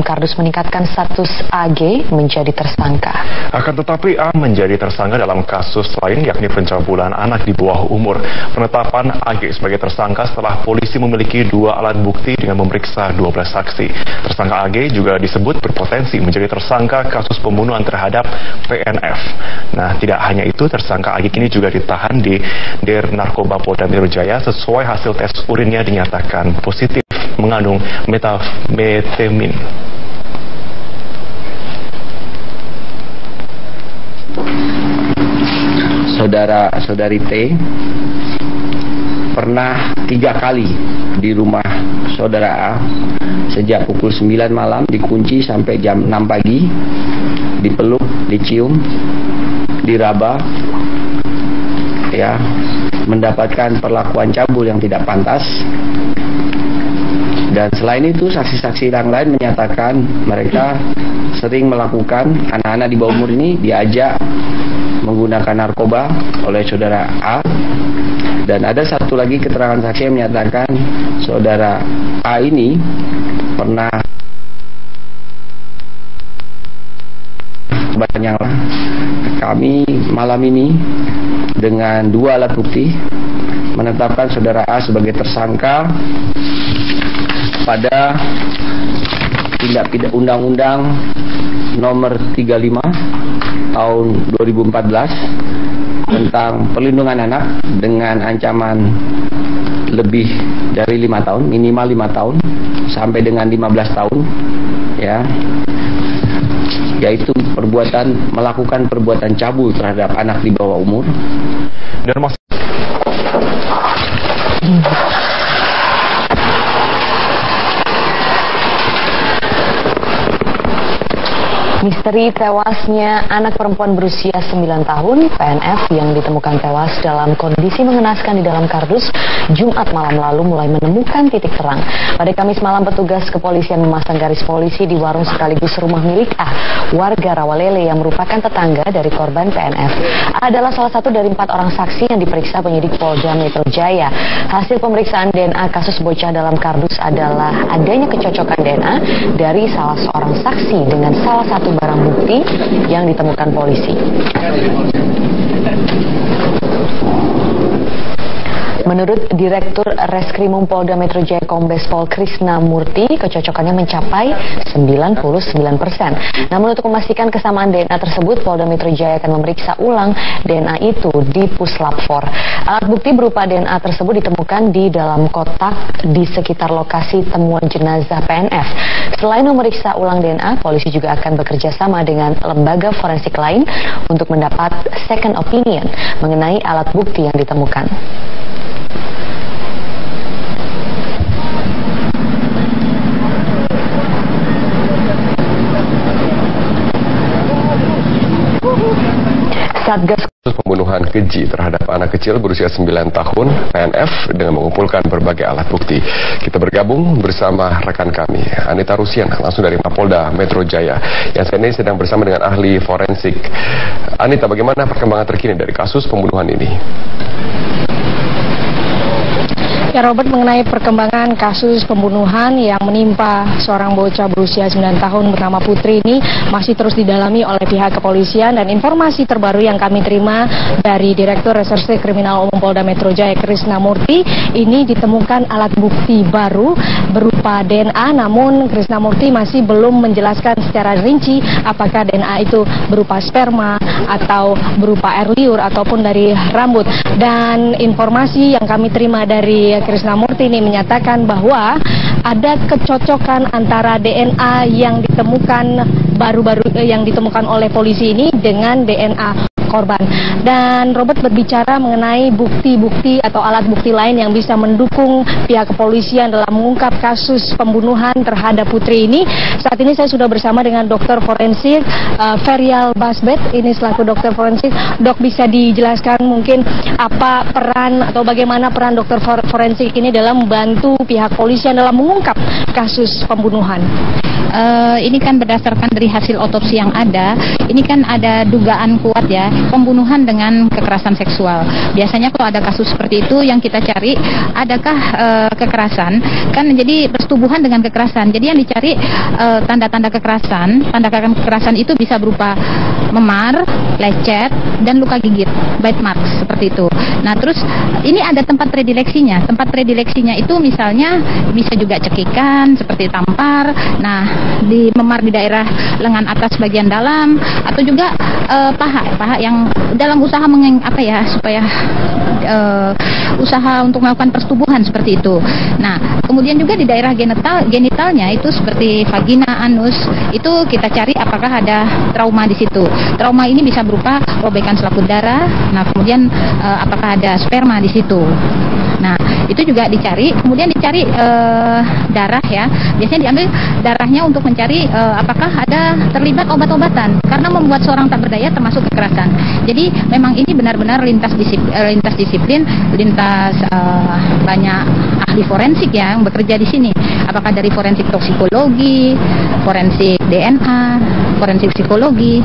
kardus meningkatkan status AG menjadi tersangka. Akan tetapi A menjadi tersangka dalam kasus lain yakni pencabulan anak di bawah umur. Penetapan AG sebagai tersangka setelah polisi memiliki 2 alat bukti dengan memeriksa 12 saksi. Tersangka AG juga disebut berpotensi menjadi tersangka kasus pembunuhan terhadap PNF. Nah, tidak hanya itu, tersangka AG ini juga ditahan di Dir Narkoba Polda Metro Jaya sesuai hasil tes urinnya dinyatakan positif mengandung metafetamin. Saudari T pernah 3 kali di rumah saudara A sejak pukul 9 malam dikunci sampai jam 6 pagi, dipeluk, dicium, diraba, ya, mendapatkan perlakuan cabul yang tidak pantas. Dan selain itu saksi-saksi yang lain menyatakan mereka sering melakukan anak-anak di bawah umur ini diajak menggunakan narkoba oleh saudara A. Dan ada satu lagi keterangan saksi yang menyatakan saudara A ini pernah banyak. Kami malam ini dengan 2 alat bukti menetapkan saudara A sebagai tersangka pada tindak pidana Undang-Undang Nomor 35 Tahun 2014 tentang perlindungan anak dengan ancaman lebih dari 5 tahun, minimal 5 tahun sampai dengan 15 tahun, ya, yaitu melakukan perbuatan cabul terhadap anak di bawah umur. Dan Misteri tewasnya anak perempuan berusia 9 tahun PNF yang ditemukan tewas dalam kondisi mengenaskan di dalam kardus Jumat malam lalu mulai menemukan titik terang. Pada Kamis malam, petugas kepolisian memasang garis polisi di warung sekaligus rumah milik A, warga Rawalele yang merupakan tetangga dari korban PNF. A adalah salah satu dari 4 orang saksi yang diperiksa penyidik Polda Metro Jaya. Hasil pemeriksaan DNA kasus bocah dalam kardus adalah adanya kecocokan DNA dari salah seorang saksi dengan salah satu barang bukti yang ditemukan polisi. Menurut Direktur Reskrimum Polda Metro Jaya Kombes Pol Krisna Murti, kecocokannya mencapai 99%. Namun untuk memastikan kesamaan DNA tersebut, Polda Metro Jaya akan memeriksa ulang DNA itu di Puslap 4. Alat bukti berupa DNA tersebut ditemukan di dalam kotak di sekitar lokasi temuan jenazah PNF. Selain memeriksa ulang DNA, polisi juga akan bekerja sama dengan lembaga forensik lain untuk mendapat second opinion mengenai alat bukti yang ditemukan. Satgas pembunuhan keji terhadap anak kecil berusia 9 tahun PNF dengan mengumpulkan berbagai alat bukti. Kita bergabung bersama rekan kami Anita Rusian langsung dari Mapolda Metro Jaya yang saat ini sedang bersama dengan ahli forensik. Anita, bagaimana perkembangan terkini dari kasus pembunuhan ini? Ya Robert, mengenai perkembangan kasus pembunuhan yang menimpa seorang bocah berusia 9 tahun bernama Putri ini masih terus didalami oleh pihak kepolisian, dan informasi terbaru yang kami terima dari Direktur Reserse Kriminal Umum Polda Metro Jaya Krisna Murti, ini ditemukan alat bukti baru berupa DNA, namun Krisna Murti masih belum menjelaskan secara rinci apakah DNA itu berupa sperma atau berupa air liur ataupun dari rambut. Dan informasi yang kami terima dari Krisna Murti ini menyatakan bahwa ada kecocokan antara DNA yang ditemukan yang ditemukan oleh polisi ini dengan DNA korban. Dan Robert berbicara mengenai bukti-bukti atau alat bukti lain yang bisa mendukung pihak kepolisian dalam mengungkap kasus pembunuhan terhadap Putri ini. Saat ini saya sudah bersama dengan Dokter Forensik Ferial Basbet, ini selaku Dokter Forensik. Dok, bisa dijelaskan mungkin apa peran atau bagaimana peran Dokter Forensik ini dalam membantu pihak kepolisian dalam mengungkap kasus pembunuhan? Ini kan berdasarkan dari hasil otopsi yang ada, ini kan ada dugaan kuat ya, pembunuhan dengan kekerasan seksual. Biasanya kalau ada kasus seperti itu yang kita cari, adakah kekerasan? Kan jadi persetubuhan dengan kekerasan. Jadi yang dicari tanda-tanda kekerasan. Tanda-tanda kekerasan itu bisa berupa memar, lecet, dan luka gigit, bite marks seperti itu. Nah, terus ini ada tempat predileksinya. Tempat predileksinya itu misalnya bisa juga cekikan seperti tampar. Nah, di memar di daerah lengan atas bagian dalam, atau juga paha yang dalam usaha supaya usaha untuk melakukan persetubuhan seperti itu. Nah, kemudian juga di daerah genitalnya itu seperti vagina, anus, itu kita cari apakah ada trauma di situ. Trauma ini bisa berupa robekan selaput darah. Nah, kemudian apakah ada sperma di situ. Nah, itu juga dicari. Kemudian dicari darah ya. Biasanya diambil darahnya untuk mencari apakah ada terlibat obat-obatan. Karena membuat seorang tak berdaya termasuk kekerasan. Jadi memang ini benar-benar lintas disiplin, lintas banyak ahli forensik ya yang bekerja di sini. Apakah dari forensik toksikologi, forensik DNA, forensik psikologi.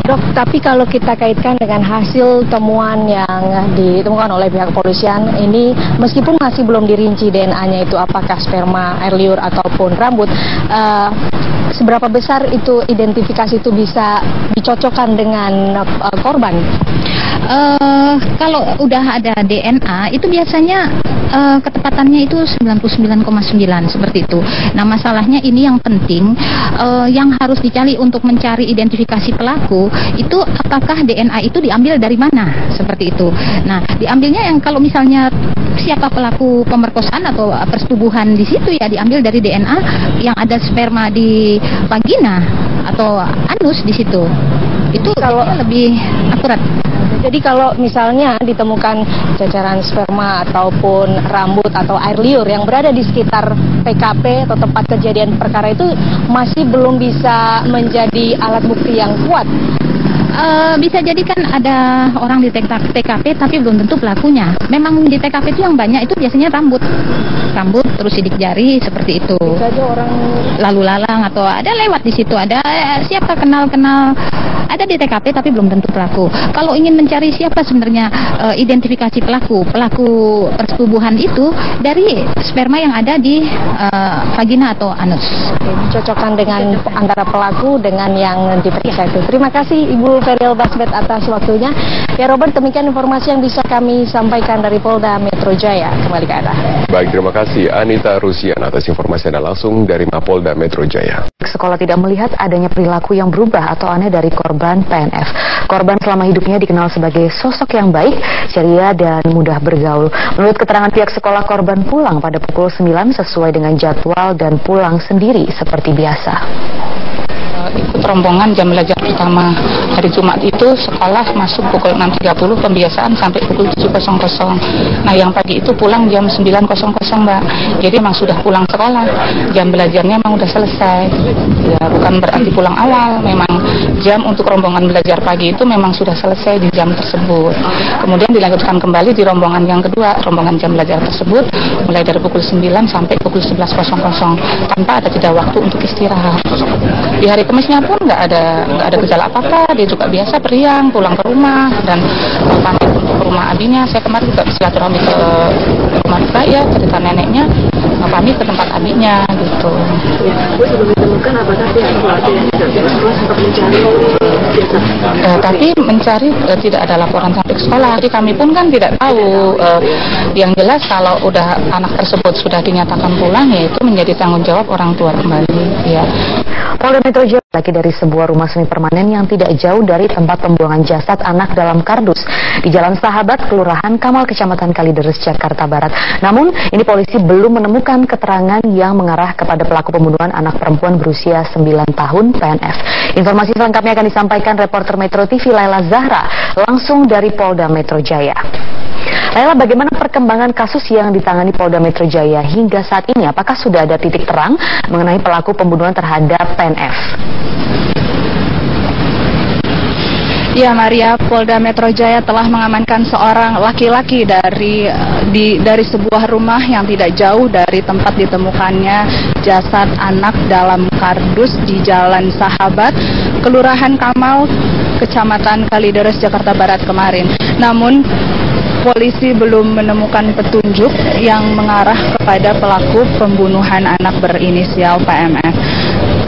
Dok, tapi kalau kita kaitkan dengan hasil temuan yang ditemukan oleh pihak kepolisian ini, meskipun masih belum dirinci DNA-nya itu apakah sperma, air liur ataupun rambut, seberapa besar itu identifikasi itu bisa dicocokkan dengan korban? Kalau udah ada DNA itu biasanya ketepatannya itu 99,9 seperti itu. Nah, masalahnya ini yang penting yang harus dicari untuk mencari identifikasi pelaku itu apakah DNA itu diambil dari mana seperti itu. Nah, diambilnya yang kalau misalnya siapa pelaku pemerkosaan atau persetubuhan di situ ya diambil dari DNA yang ada sperma di vagina atau anus di situ. Itu kalau lebih akurat. Jadi kalau misalnya ditemukan cacaran sperma ataupun rambut atau air liur yang berada di sekitar TKP atau tempat kejadian perkara itu masih belum bisa menjadi alat bukti yang kuat. Bisa jadi kan ada orang di TKP tapi belum tentu pelakunya. Memang di TKP itu yang banyak itu biasanya rambut terus sidik jari seperti itu. Bisa orang lalu lalang atau ada lewat di situ, ada siapa kenal ada di TKP tapi belum tentu pelaku. Kalau ingin mencari siapa sebenarnya identifikasi pelaku persetubuhan itu dari sperma yang ada di vagina atau anus. Dicocokkan dengan antara pelaku dengan yang diperiksa itu. Terima kasih Ibu Ferial Basmet atas waktunya. Ya Robert, demikian informasi yang bisa kami sampaikan dari Polda Metro Jaya. Kembali ke Anda. Baik, terima kasih Anita Rusian atas informasi Anda langsung dari Mapolda Metro Jaya. Sekolah tidak melihat adanya perilaku yang berubah atau aneh dari korban PNF. Korban selama hidupnya dikenal sebagai sosok yang baik, ceria dan mudah bergaul. Menurut keterangan pihak sekolah, korban pulang pada pukul 9 sesuai dengan jadwal dan pulang sendiri seperti biasa. Ikut rombongan jam belajar pertama hari Jumat itu sekolah masuk pukul 6.30, pembiasaan sampai pukul 7.00. Nah, yang pagi itu pulang jam 9.00, Mbak. Jadi memang sudah pulang sekolah, jam belajarnya memang udah selesai. Ya, bukan berarti pulang awal, memang jam untuk rombongan belajar pagi itu memang sudah selesai di jam tersebut. Kemudian dilanjutkan kembali di rombongan yang kedua, rombongan jam belajar tersebut mulai dari pukul 9 sampai pukul 11.00 tanpa ada jeda waktu untuk istirahat. Di hari Kamisnya pun nggak ada gejala apa-apa, dia juga biasa periang, pulang ke rumah dan pamit untuk ke rumah abinya. Saya kemarin juga silaturahmi ke rumah duka ya, cerita neneknya, pamit ke tempat abinya gitu. Sebelum ditemukan apakah pihak sekolah sempat mencari tapi mencari tidak ada laporan sampai ke sekolah. Jadi kami pun kan tidak tahu. Yang jelas kalau udah anak tersebut sudah dinyatakan pulang, ya itu menjadi tanggung jawab orang tua kembali. Ya. Polda Metro Jaya lagi dari sebuah rumah semi permanen yang tidak jauh dari tempat pembuangan jasad anak dalam kardus di Jalan Sahabat, Kelurahan Kamal, Kecamatan Kalideres, Jakarta Barat. Namun, ini polisi belum menemukan keterangan yang mengarah kepada pelaku pembunuhan anak perempuan berusia 9 tahun PNF. Informasi selengkapnya akan disampaikan reporter Metro TV Laila Zahra langsung dari Polda Metro Jaya. Laila, bagaimana perkembangan kasus yang ditangani Polda Metro Jaya hingga saat ini? Apakah sudah ada titik terang mengenai pelaku pembunuhan terhadap PNF? Ya Maria, Polda Metro Jaya telah mengamankan seorang laki-laki dari sebuah rumah yang tidak jauh dari tempat ditemukannya jasad anak dalam kardus di Jalan Sahabat, Kelurahan Kamal, Kecamatan Kalideres, Jakarta Barat kemarin. Namun polisi belum menemukan petunjuk yang mengarah kepada pelaku pembunuhan anak berinisial PMF.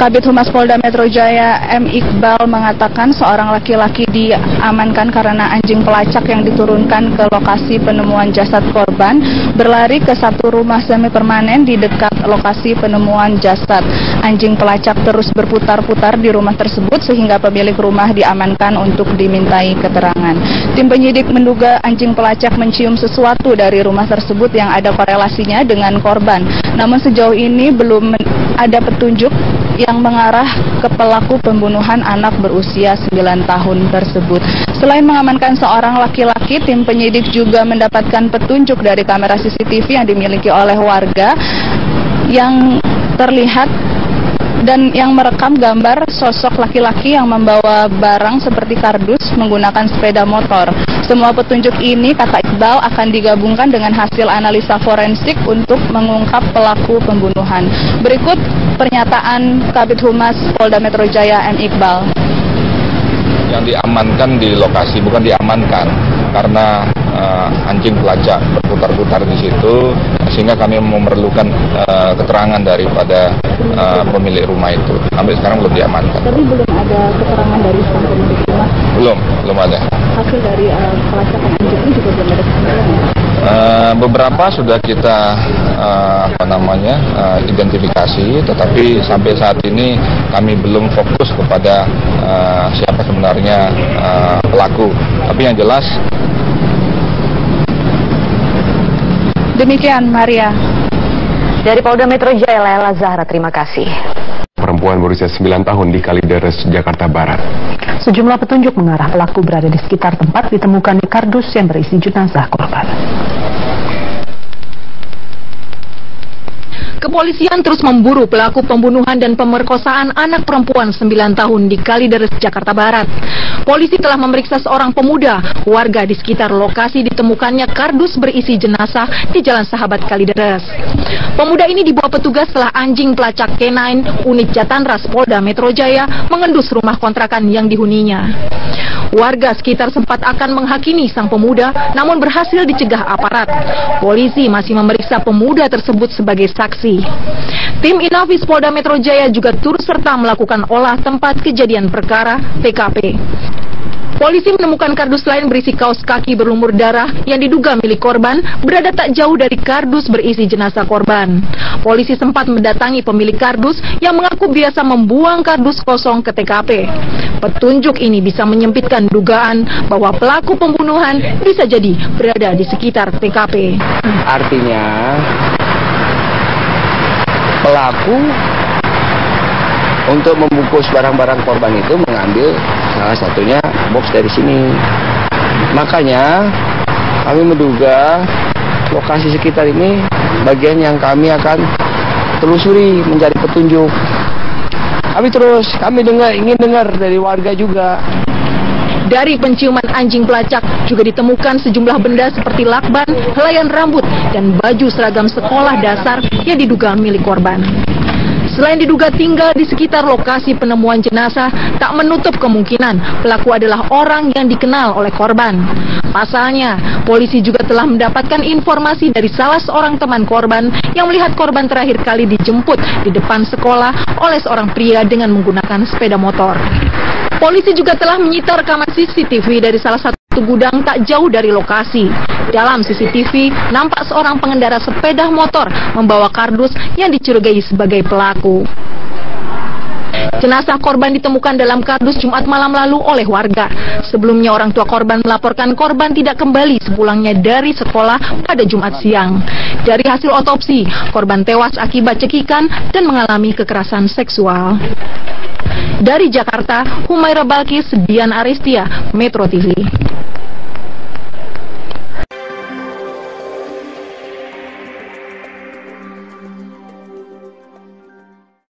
Kabid Humas Polda Metro Jaya M. Iqbal mengatakan seorang laki-laki diamankan karena anjing pelacak yang diturunkan ke lokasi penemuan jasad korban berlari ke satu rumah semi permanen di dekat lokasi penemuan jasad. Anjing pelacak terus berputar-putar di rumah tersebut sehingga pemilik rumah diamankan untuk dimintai keterangan. Tim penyidik menduga anjing pelacak mencium sesuatu dari rumah tersebut yang ada korelasinya dengan korban. Namun sejauh ini belum ada petunjuk yang mengarah ke pelaku pembunuhan anak berusia 9 tahun tersebut. Selain mengamankan seorang laki-laki, tim penyidik juga mendapatkan petunjuk dari kamera CCTV yang dimiliki oleh warga yang terlihat dan yang merekam gambar sosok laki-laki yang membawa barang seperti kardus menggunakan sepeda motor. Semua petunjuk ini, kata Iqbal, akan digabungkan dengan hasil analisa forensik untuk mengungkap pelaku pembunuhan. Berikut pernyataan Kabid Humas Polda Metro Jaya M. Iqbal. Yang diamankan di lokasi, bukan diamankan, karena anjing pelacak berputar-putar di situ, sehingga kami memerlukan keterangan daripada pemilik rumah itu. Sampai sekarang belum diamankan. Tapi belum ada keterangan dari sang pemilik rumah? Belum ada. Hasil dari pelacakan anjing ini juga belum ada keterangan? Beberapa sudah kita identifikasi, tetapi sampai saat ini kami belum fokus kepada siapa sebenarnya pelaku. Tapi yang jelas. Demikian Maria. Dari Polda Metro Jaya, Lela Zahra, terima kasih. Perempuan berusia 9 tahun di Kalideres, Jakarta Barat. Sejumlah petunjuk mengarah pelaku berada di sekitar tempat ditemukan di kardus yang berisi jenazah korban. Kepolisian terus memburu pelaku pembunuhan dan pemerkosaan anak perempuan 9 tahun di Kalideres, Jakarta Barat. Polisi telah memeriksa seorang pemuda, warga di sekitar lokasi ditemukannya kardus berisi jenazah di Jalan Sahabat Kalideres. Pemuda ini dibawa petugas setelah anjing pelacak K9 unit Jatanras Polda Metro Jaya mengendus rumah kontrakan yang dihuninya. Warga sekitar sempat akan menghakimi sang pemuda, namun berhasil dicegah aparat. Polisi masih memeriksa pemuda tersebut sebagai saksi. Tim Inafis Polda Metro Jaya juga turut serta melakukan olah tempat kejadian perkara (TKP). Polisi menemukan kardus lain berisi kaos kaki berlumur darah yang diduga milik korban berada tak jauh dari kardus berisi jenazah korban. Polisi sempat mendatangi pemilik kardus yang mengaku biasa membuang kardus kosong ke TKP. Petunjuk ini bisa menyempitkan dugaan bahwa pelaku pembunuhan bisa jadi berada di sekitar TKP. Artinya pelaku untuk membungkus barang-barang korban itu mengambil salah satunya box dari sini. Makanya kami menduga lokasi sekitar ini bagian yang kami akan telusuri mencari petunjuk. Kami ingin dengar dari warga juga. Dari penciuman anjing pelacak juga ditemukan sejumlah benda seperti lakban, helaian rambut, dan baju seragam sekolah dasar yang diduga milik korban. Selain diduga tinggal di sekitar lokasi penemuan jenazah, tak menutup kemungkinan pelaku adalah orang yang dikenal oleh korban. Pasalnya, polisi juga telah mendapatkan informasi dari salah seorang teman korban yang melihat korban terakhir kali dijemput di depan sekolah oleh seorang pria dengan menggunakan sepeda motor. Polisi juga telah menyita rekaman CCTV dari salah satu gudang tak jauh dari lokasi. Dalam CCTV, nampak seorang pengendara sepeda motor membawa kardus yang dicurigai sebagai pelaku. Jenazah korban ditemukan dalam kardus Jumat malam lalu oleh warga. Sebelumnya orang tua korban melaporkan korban tidak kembali sepulangnya dari sekolah pada Jumat siang. Dari hasil otopsi, korban tewas akibat cekikan dan mengalami kekerasan seksual. Dari Jakarta, Humaira Balkis, Dian Aristia, Metro TV.